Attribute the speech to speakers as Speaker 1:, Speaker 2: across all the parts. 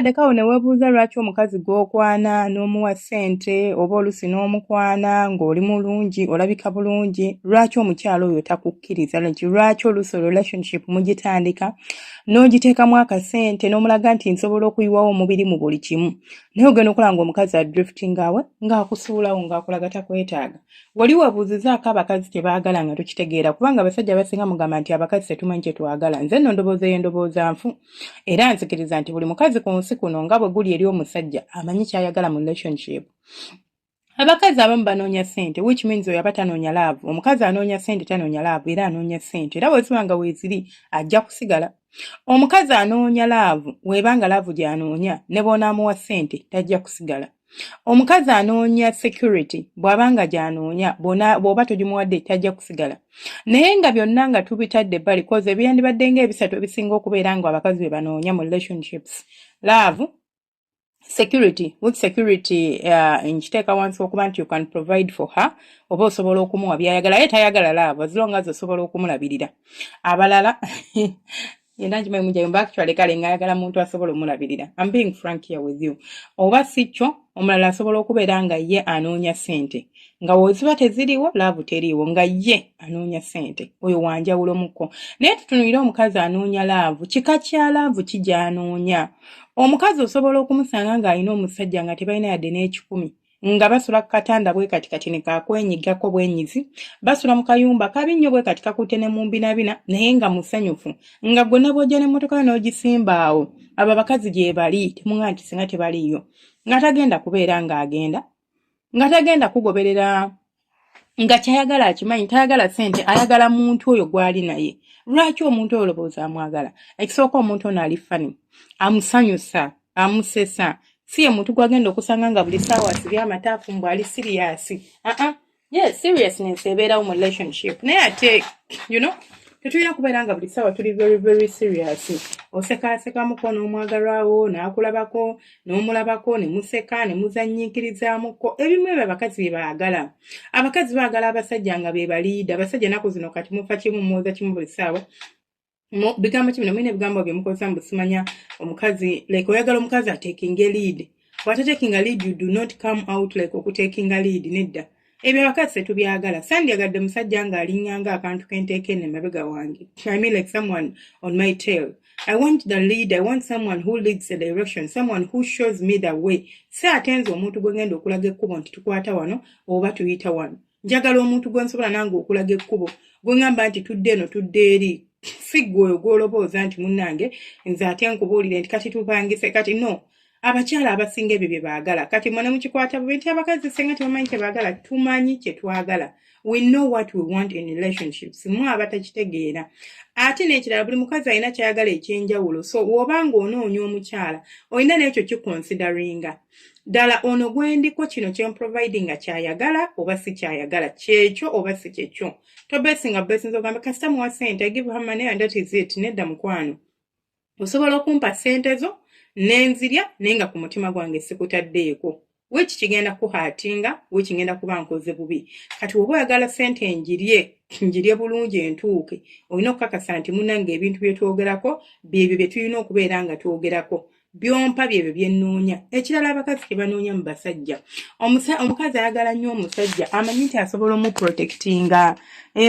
Speaker 1: Notandikawo ne weebuuza lwaki omukazi gw'okwana n'omuwa ssente oba oluusi n'omukwana ng'oli mulungi olabika bulungi lwaki omukyala oyo takukkiriza lwaki oluusi relationship mugitandika n'ogiteekamu akasente n'omulaga nti nsobola okuyiwawo omubiri mu buli kimu naye ogenda okulaba ng'omukazi adrifting awe ng'akusuulawo ng'akulaga takwetaaga. Wali weebuuzizaako abakazi kye baagala nga tukitegeera kubanga abasajja basinga mugamba nti abakazi tetumanyi kye twagala. Nze nno ndowooza y'endowooza nfu era nzikiriza nti buli mukazi ku nsi kuno nga bwe guli eri omusajja amanyi ky'ayagala mu relationship. Abakazi abamu banoonya ssente which means oyo aba tanoonya love. Omukazi anoonya ssente tanoonya love era anoonya ssente era bw'eziba nga weeziri ajja kusigala. Omukazi anoonya love weebanga love gy'anoonya ne bw'onaamuwa ssente tajja kusigala. Omukazi anoonya security bw'abanga gy'anoonya bw'oba togimuwadde tajja kusigala. Naye nga byonna nga tubitadde ebbali koze ebyandibadde ng'ebisatu ebisinga okubeera nga abakazi be banoonya mu relationships. Love, security, with security nkiteeka wansi okuba nti you can provide for her oba osobola okumuwa by'ayagala ye tayagala love as long as osobola okumulabirira. Abalala yenna nkimanyi mujja actually kale ng'ayagala muntu asobola omulabirira. I'm being frank here with you. Oba si kyo omulala asobola okubeera nga ye anoonya ssente nga woziba teziriwo laavu teriiwo nga ye anoonya ssente oyo wanjawulomukko. Naye tutunuulire omukazi anoonya laavu kika kya laavu kijyanoonya. Omukazi osobola okumusanga ng'alina omusajja nga tebalina yadde n'ekikumi nga basula ku katanda bwe kati ne kaakwenyigako bwenyizi basula mu kayumba kabi nnyo bwe kati kakutte ne mu mbinabina naye nga musanyufu nga gonna bw'ojja n'emmotoka n'ogisimba awo abo abakazi gye bali temuŋŋa nti singa tebaliiyo nga tagenda kubeera ng'agenda nga tagenda kugoberera nga kyayagala akimanyi tayagala ssente ayagala muntu oyo gw'ali naye. Lwaki omuntu oyo olowooza amwagala? Ekisooka omuntu ono ali fani amusanyusa amusesa si ye muntu gwagenda okusanga nga buli ssaawa asibye amataafu mbw ali siriyasi. Yes, seriousness ebeerawo mu relationship naye ate tetulina kubeera nga buli ssaawa tuli very very serious. Osekaasekamuko n'omwagalwawo n'akulabako n'omulabako ne museka ne muzannyiikirizaamuko ebimu ebyo abakazi bye baagala. Abakazi baagala abasajja nga be baliida. Abasajja ennaku zino kati mufa kimu muwoza kimu buli ssaawa. Bigambo kimu mulina ebigambo bye mukozesa mbusimanya omukazi like oyagala omukazi ataking a lead. What taking a lead you do not come out like okutaking a lead nedda. Ebyo abakazi tetubyagala. Sandyagadde musajja ng'alinnanga akantu kenteeke ne mabega wange. I mean like someone on my tail. I want the lead. I want someone who leads the direction. Someone who shows me the way. Se atenze omuntu gwe ngenda okulaga ekkubo nti tukwata wano oba tuyita wano. Njagala omuntu gwe nsobola nange okulaga ekkubo. Gwe ngamba nti tudde eno tudde eri. Si gwe oyo gw'olobooza nti munnange nze ate nkubuulire nti kati tupangise kati no. Abakyala abasinga ebyo bye baagala. Kati mwana mukikwata bwe nti abakazi senga tebamanyi kye baagala tumanyi kye twagala. We know what we want in relationships. Mwe abatakitegeera. Ate n'ekirala buli mukazi alina kyayagala ekyenjawulo. So w'obanga onoonya omukyala olina n'ekyo kikonsideringa. Ddala ono gwendiko kino kyemprovidinga kyayagala oba si kyayagala kyekyo oba si kyekyo. Tobesinga besinza ogamba kasita muwa ssente I give her money and that is it. Nedda mukwano. Osobola okumpa ssente zo nenzirya naye nga ku mutima gwange sikutaddeeko. Which kigenda kuhaatinga, which ngenda kuba nkoze bubi. Kati oba oyagala ssente njirye bulungi entuuke. Olina okukakasa nti munnange ebintu bye twogerako byebyo bye tulina okubeera nga twogerako. Byompa byebyo bye nnoonya. Ekirala abakazi kye banoonya mu basajja. Omukazi ayagala nnyo omusajja amanyi nti asobola omuprotectinga.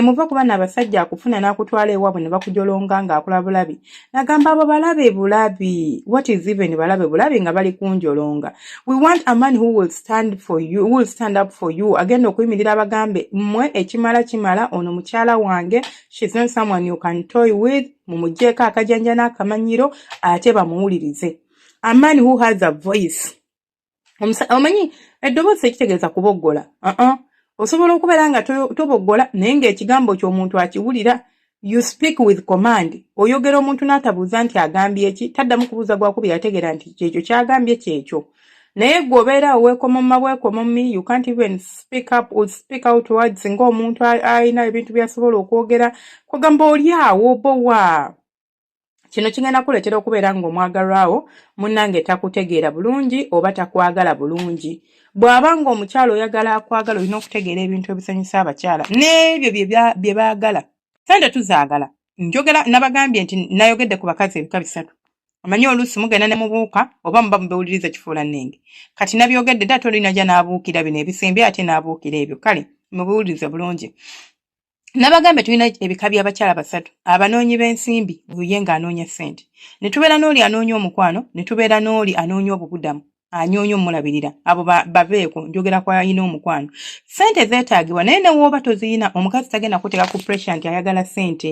Speaker 1: Muva kuba n'abasajja akufuna n'akutwala ewaabwe ne bakujolonga ng'akola bulabi. Nagamba abo balabe bulabi. What is even balabe bulabi nga bali kunjolonga? We want a man who will stand for you, who will stand up for you. Agenda okuyimirira abagambe mmwe ekimala ono mukyala wange. She's not someone you can toy with. Mumugyeko akajanja n'akamanyiro ate bamuwulirize. A man who has a voice. Omanyi eddoboozi ekitegeeza kuboggola. Osobola okubeera nga toboggola naye ng'ekigambo ky'omuntu akiwulira. You speak with command. Oyogera omuntu n'atabuuza nti agambye ki taddamu kubuuza gwakubira ategeera nti kyekyo kyagambye kyekyo. Naye gwobeera weekomoma you can't even speak up or speak out words ng'omuntu alina ebintu byasobola okwogera kwegamba oli awo bowa. Kino kigenda kuleetera okubeera ng'omwagalwawo munnange takutegeera bulungi oba takwagala bulungi. Bw'aba ng'omukyala oyagala akwagala olina okutegeera ebintu ebisanyusa abakyala n'ebyo bye baagala. Sente tuzaagala. Njogera nabagambye nti nayogedde ku bakazi ebika bisatu. amanyi oluusi mugenda ne mubuuka oba muba mubewuliriza kifuula nnenge kati nabyogedde dda tolina gya n'abuukira bino ebisembe ate n'abuukira ebyo kale mubewuliriza bulungi nabagambe tulina ebika by'abakyala basatu abanoonyi b'ensimbi oye ng'anoonya ssente ne tubeera n'oli anoonya omukwano ne tubeera n'oli anoonya obubudamu anyoonya omulabirira abo baveeko njogera ku ayina omukwano ssente zeetaagibwa naye ne wooba toziyina omukazi tagenda kuteeka ku pressure nti ayagala ssente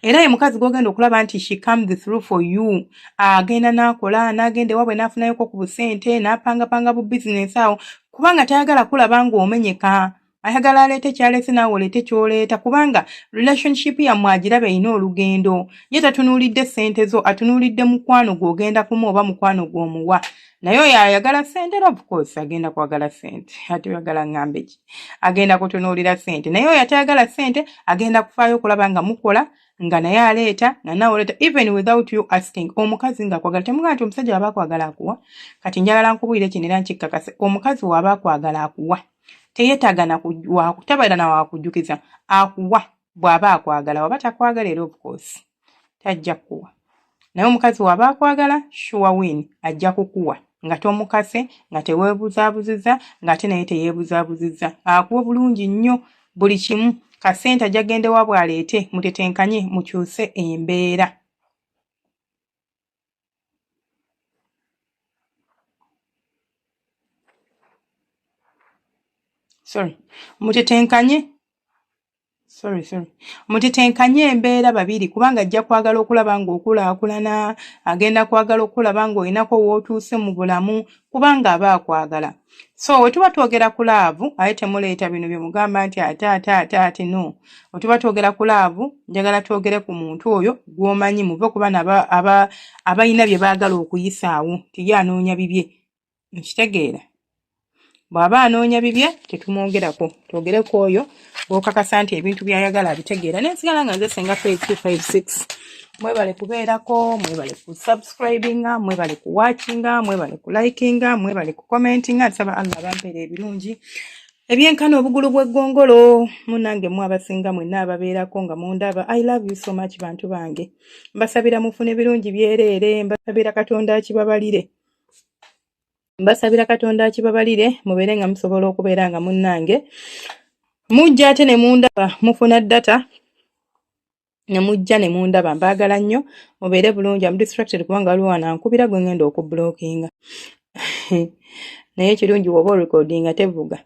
Speaker 1: era ye mukazi gw'ogenda okulaba nti she comes through for you agenda n'akola n'agenda ewaabwe n'afunayoko ku busente n'apangapanga bu bizinesi awo kubanga tayagala kulaba ng'omenyeka ayagala aleete kyaleese naawe oleete ky'oleeta kubanga relationship yammwe agiraba erina olugendo ye tatunuulidde ssente zo atunuulidde mukwano gw'ogenda kumu oba mukwano gw'omuwa naye oyo ayagala ssente of course agenda kwagala ssente ate oyagala ŋŋambe ki agenda kutunuulira ssente naye oyo atayagala ssente agenda kufaayo okulaba nga mukola nga naye aleeta nga naawe oleeta even without you asking omukazi ng'akwagala temugaa nti omusajja waba akwagala akuwa kati njagala nkubuulire kino era nkikkakase omukazi waba akwagala akuwa teyeetaaga tabeera na wakujjukiza akuwa bw'aba akwagala waba takwagala era of course tajja kukuwa naye omukazi waba akwagala sure win ajja kukuwa nga tomukase nga teweebuzaabuzizza ng'ate naye teyeebuzaabuzizza akuwa bulungi nnyo buli kimu kasente ajja gende wa bw'aleete mutetenkanye mukyuse embeera mutetenkanye embeera babiri kubanga ajja kwagala okulaba ng'okulaakulana agenda kwagala okulaba ng'olinako w'otuuse mu bulamu kubanga aba akwagala so we tuba twogera ku laavu aye temuleeta bino bye mugamba nti ate no we tuba twogera ku laavu njagala twogere ku muntu oyo gw'omanyi muve ku bana abalina bye baagala okuyisaawo tiye anoonya bibye nkitegeera bw'aba anoonya bibye tetumwogerako twogereko oyo gw'okakasa nti ebintu by'ayagala abitegeera nensigala nga nze senga 5256 mwebale kubeerako mwebale ku subscribinga mwebale ku watchinga mwebale ku likinga mwebale ku commentinga nsaba Allah abampeera ebirungi ebyenkana obugulu bw'eggongolo munange mwe abasinga mwenna ababeerako nga mundaba I love you so much bantu bange mbasabira mufune birungi byereere mbasabira Katonda akibabalire mubeere nga musobola okubeera nga munnange mujja ate ne mundaba mufuna data ne mujja ne mundaba mbaagala nnyo mubeere bulungi am distracted kubanga waliwo anankubira gwe ngenda okublockinga naye ekirungi woba orecordinga tevuga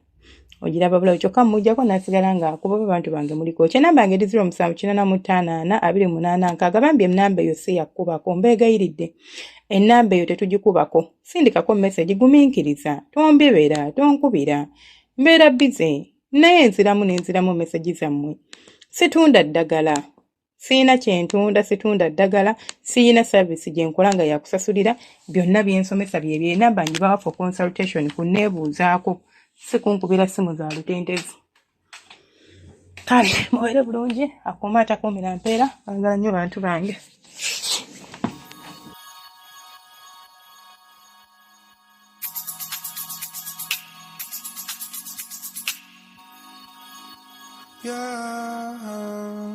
Speaker 1: ogiraba bulabi kyokka mujjako nasigala nga akuba abantu bange muliko kyenamba yange 078428 bambi enamba eyo si yakkubako mbeegayiridde enamba eyo tetugikubako sindikako message guminkiriza tombebera tonkubira mbeera bize naye nziramu message zammwe situnda ddagala siina kyentunda situnda ddagala siina service gye nkola nga yakusasulira byonna byensomesa byebyo enamba njibawa for consultation kunneebuuzaako si kunkubira simu za lutentezi kale mubeere bulungi akuuma atakuumira mpeera ayagala nnyo bantu bange
Speaker 2: Yeah.